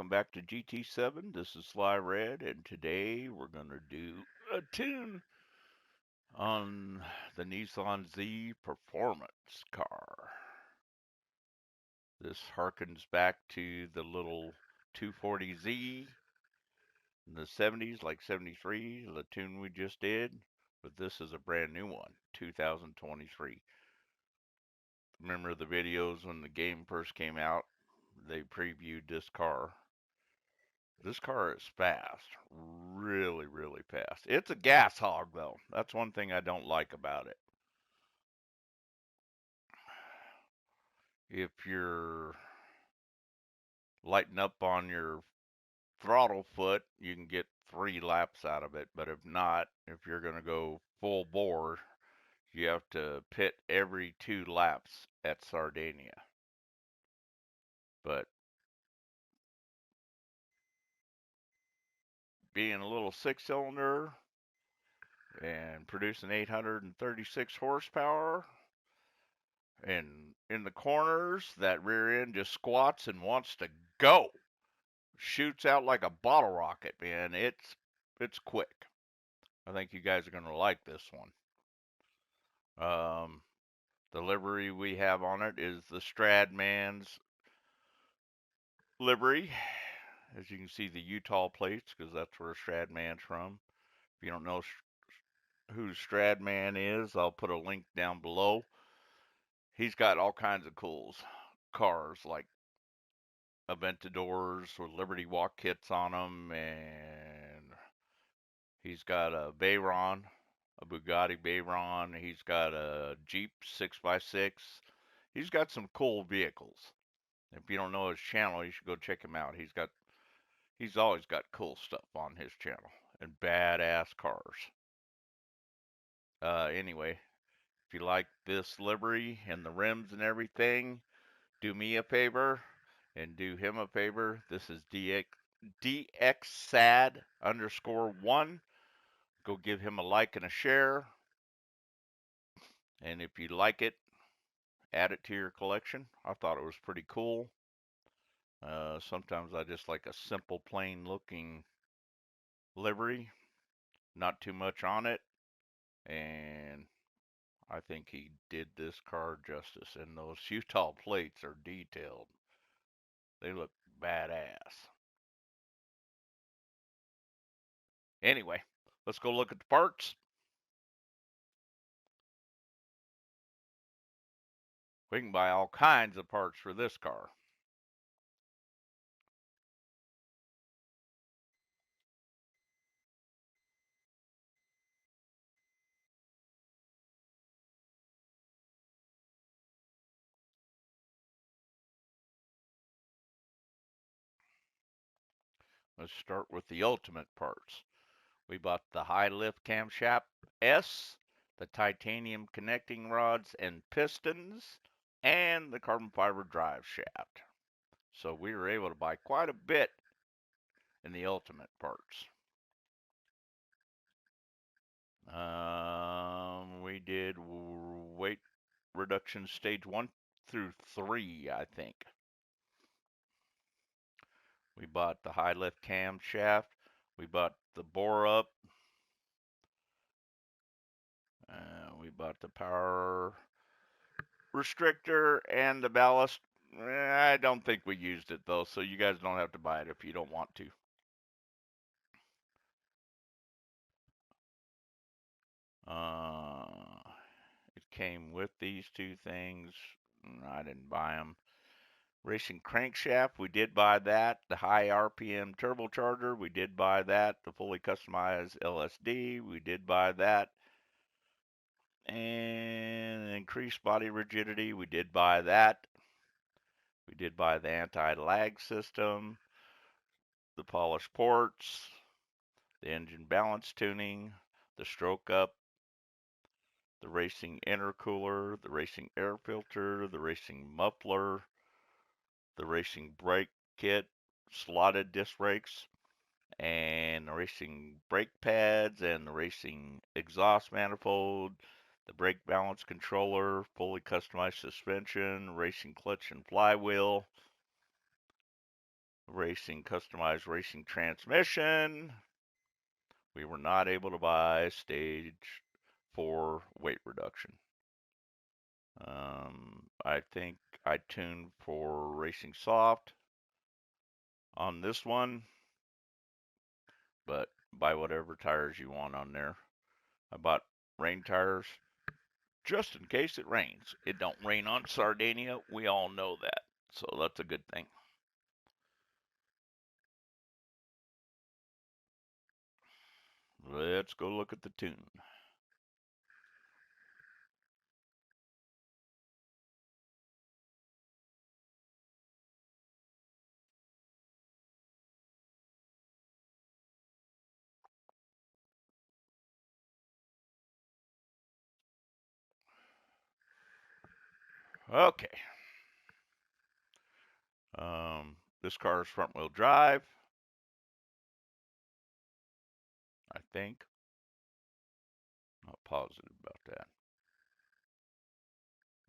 welcome back to GT7. This is SLYRED, and today we're going to do a tune on the Nissan Z performance car. This harkens back to the little 240Z in the 70s, like 73, the tune we just did, but this is a brand new one, 2023. Remember the videos when the game first came out? They previewed this car. This car is fast, really, really fast. It's a gas hog, though. That's one thing I don't like about it. If you're lighting up on your throttle foot, you can get 3 laps out of it. But if not, if you're going to go full bore, you have to pit every 2 laps at Sardinia. But being a little 6-cylinder and producing 836 horsepower, and in the corners, that rear end just squats and wants to go. Shoots out like a bottle rocket, man. It's quick. I think you guys are gonna like this one. The livery we have on it is the Stradman's livery. As you can see, the Utah plates, because that's where Stradman's from. If you don't know who Stradman is, I'll put a link down below. He's got all kinds of cool cars, like Aventadors with Liberty Walk kits on them, and he's got a Veyron, a Bugatti Veyron. He's got a Jeep 6x6. He's got some cool vehicles. If you don't know his channel, you should go check him out. He's always got cool stuff on his channel and badass cars. Anyway, if you like this livery and the rims and everything, do me a favor and do him a favor. This is DXSAD_1. Go give him a like and a share. And if you like it, add it to your collection. I thought it was pretty cool. Sometimes I just like a simple, plain looking livery, not too much on it. And I think he did this car justice. And those Utah plates are detailed, they look badass. Anyway, let's go look at the parts. We can buy all kinds of parts for this car. Let's start with the ultimate parts. We bought the high lift camshaft S, the titanium connecting rods and pistons, and the carbon fiber drive shaft. So we were able to buy quite a bit in the ultimate parts. We did weight reduction stage 1 through 3, I think. We bought the high lift camshaft. We bought the bore up. We bought the power restrictor and the ballast. I don't think we used it though, so you guys don't have to buy it if you don't want to. It came with these two things. I didn't buy them. Racing crankshaft, we did buy that. The high RPM turbocharger, we did buy that. The fully customized LSD, we did buy that. And increased body rigidity, we did buy that. We did buy the anti-lag system, the polished ports, the engine balance tuning, the stroke up, the racing intercooler, the racing air filter, the racing muffler, the racing brake kit, slotted disc brakes, and the racing brake pads, and the racing exhaust manifold, the brake balance controller, fully customized suspension, racing clutch and flywheel, Racing, customized racing transmission. We were not able to buy stage 4 weight reduction. I think I tuned for racing soft on this one, but buy whatever tires you want on there. I bought rain tires just in case it rains. It don't rain on Sardinia. We all know that. So that's a good thing. Let's go look at the tune. Okay. This car is front wheel drive, I think. Not positive about that.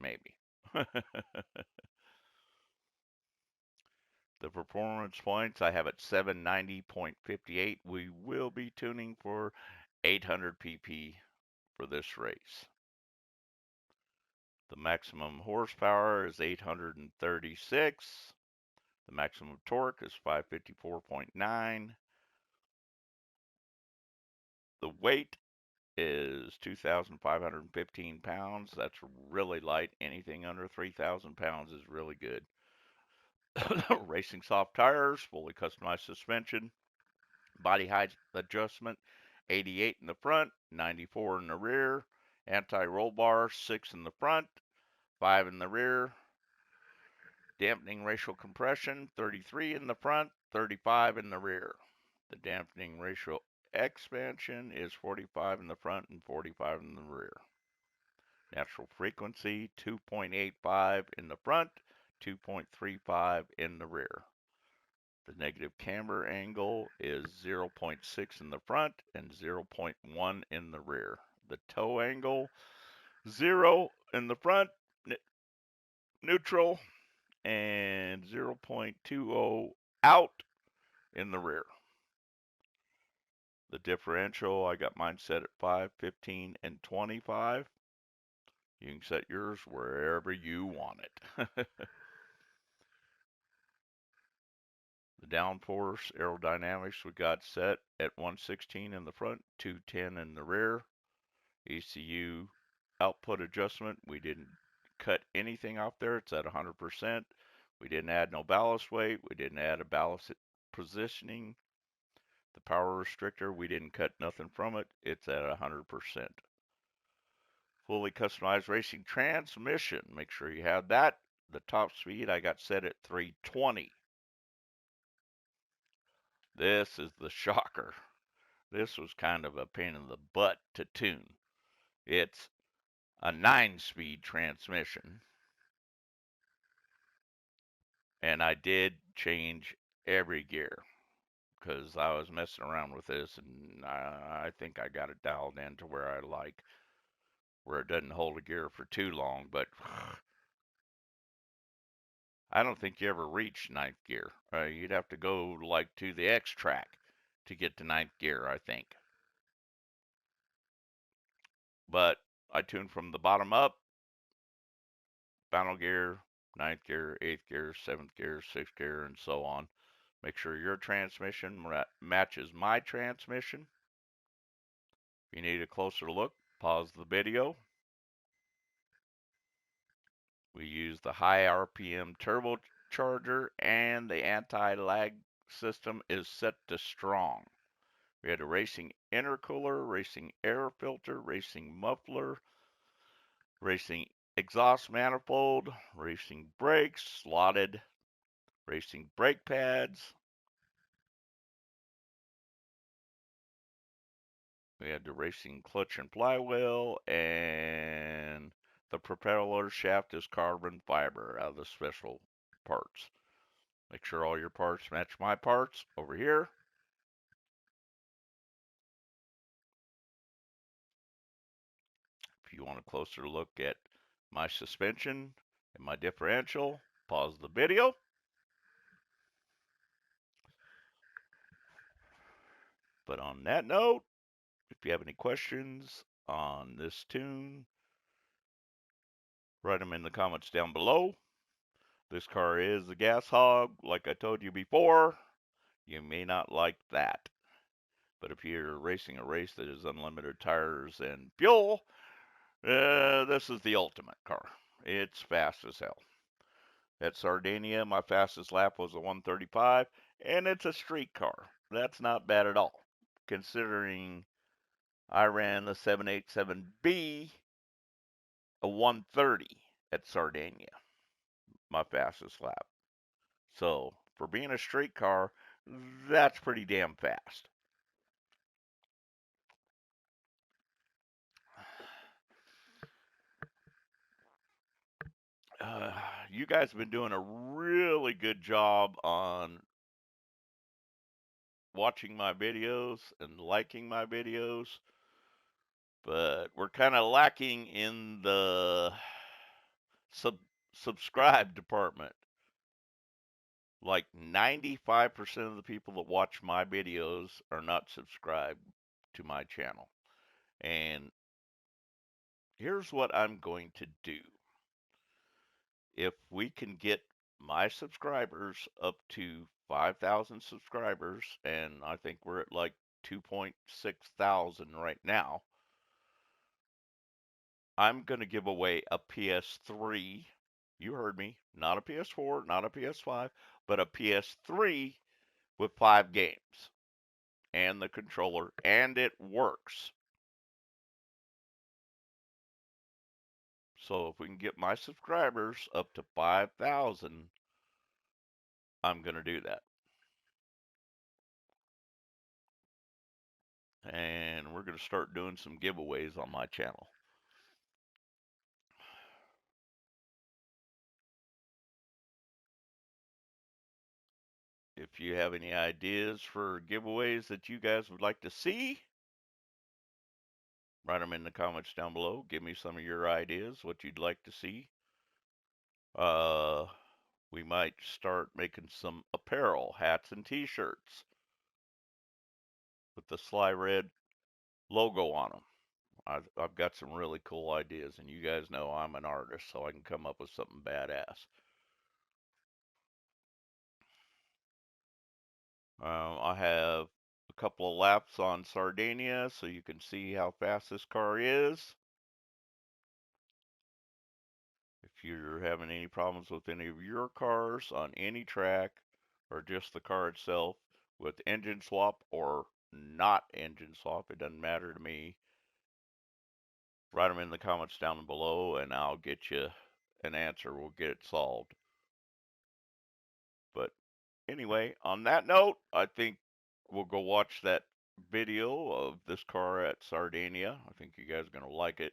Maybe. The performance points I have at 790.58. We will be tuning for 800 pp for this race. The maximum horsepower is 836. The maximum torque is 554.9. The weight is 2,515 pounds. That's really light. Anything under 3,000 pounds is really good. Racing soft tires, fully customized suspension, body height adjustment, 88 in the front, 94 in the rear, anti-roll bar, 6 in the front, 5 in the rear, dampening ratio compression, 33 in the front, 35 in the rear. The dampening ratio expansion is 45 in the front and 45 in the rear. Natural frequency, 2.85 in the front, 2.35 in the rear. The negative camber angle is 0.6 in the front and 0.1 in the rear. The toe angle, 0 in the front, neutral, and 0.20 out in the rear. The differential, I got mine set at 5, 15, and 25. You can set yours wherever you want it. The downforce aerodynamics we got set at 116 in the front, 210 in the rear. ECU output adjustment, we didn't cut anything off there. It's at 100%. We didn't add no ballast weight. We didn't add a ballast positioning. The power restrictor, we didn't cut nothing from it. It's at 100%. Fully customized racing transmission. Make sure you have that. The top speed I got set at 320. This is the shocker. This was kind of a pain in the butt to tune. It's a 9-speed transmission. And I did change every gear because I was messing around with this, and I think I got it dialed in to where I like, where it doesn't hold a gear for too long, but I don't think you ever reach 9th gear. You'd have to go like to the X track to get to 9th gear, I think. But I tuned from the bottom up, final gear, 9th gear, 8th gear, 7th gear, 6th gear, and so on. Make sure your transmission matches my transmission. If you need a closer look, pause the video. We use the high RPM turbocharger, and the anti-lag system is set to strong. We had a racing intercooler, racing air filter, racing muffler, racing exhaust manifold, racing brakes, slotted racing brake pads. We had the racing clutch and flywheel, and the propeller shaft is carbon fiber out of the special parts. Make sure all your parts match my parts over here. If you want a closer look at my suspension and my differential, pause the video. But on that note, if you have any questions on this tune, write them in the comments down below. This car is a gas hog, like I told you before. You may not like that. But if you're racing a race that is unlimited tires and fuel, this is the ultimate car. It's fast as hell. At Sardinia, my fastest lap was a 135, and it's a street car. That's not bad at all, considering I ran the 787B a 130 at Sardinia, my fastest lap. So, for being a street car, that's pretty damn fast. You guys have been doing a really good job on watching my videos and liking my videos, but we're kind of lacking in the subscribe department. Like 95% of the people that watch my videos are not subscribed to my channel. And here's what I'm going to do. If we can get my subscribers up to 5,000 subscribers, and I think we're at like 2.6 thousand right now, I'm going to give away a PS3. You heard me. Not a PS4, not a PS5, but a PS3 with 5 games and the controller, and it works. So if we can get my subscribers up to 5,000, I'm going to do that. And we're going to start doing some giveaways on my channel. If you have any ideas for giveaways that you guys would like to see, write them in the comments down below. Give me some of your ideas, what you'd like to see. We might start making some apparel, hats and t-shirts with the SLYRED logo on them. I've got some really cool ideas, and you guys know I'm an artist, so I can come up with something badass. I have a couple of laps on Sardinia, so you can see how fast this car is. If you're having any problems with any of your cars on any track, or just the car itself, with engine swap or not engine swap, it doesn't matter to me. Write them in the comments down below, and I'll get you an answer. We'll get it solved. But anyway, on that note, I think we'll go watch that video of this car at Sardinia. I think you guys are going to like it.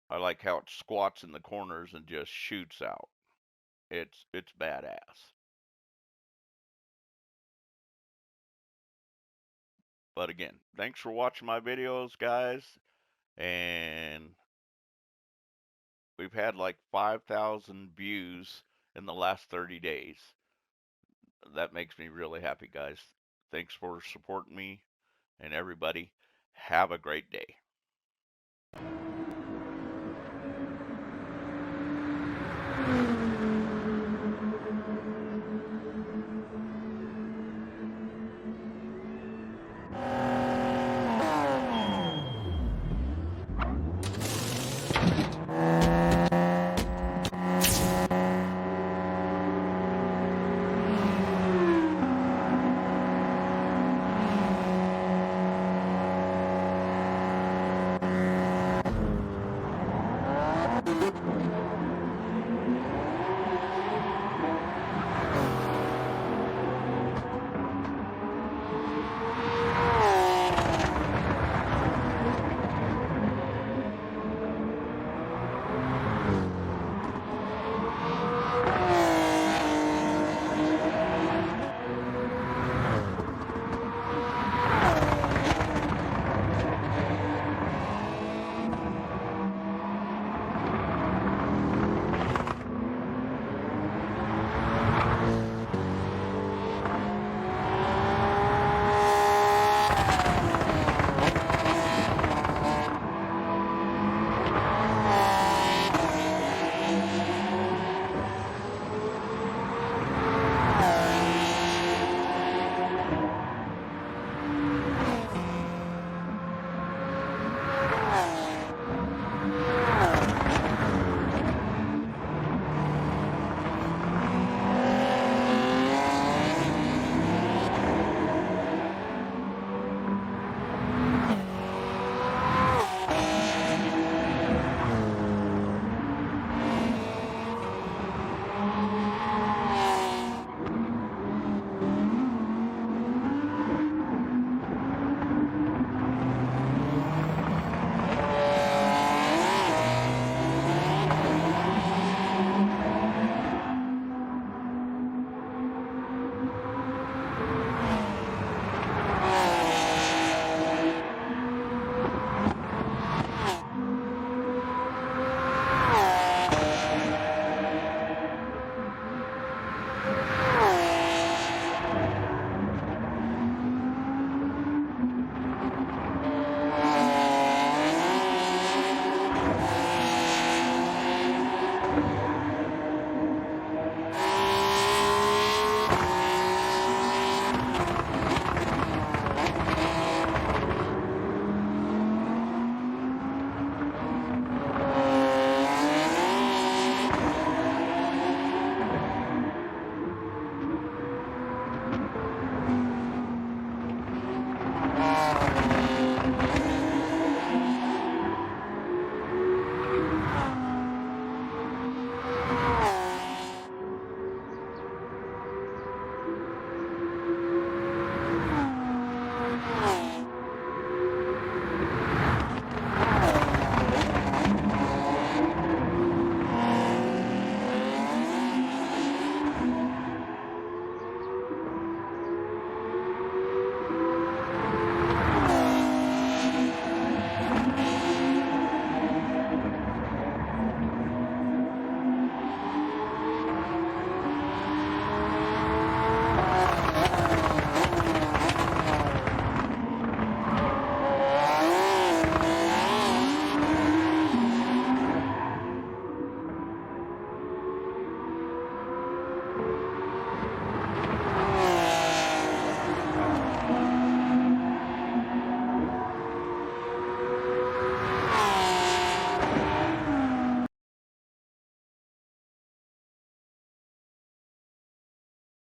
I like how it squats in the corners and just shoots out. It's badass. But again, thanks for watching my videos, guys. And we've had like 5,000 views in the last 30 days. That makes me really happy, guys. Thanks for supporting me, and everybody, have a great day.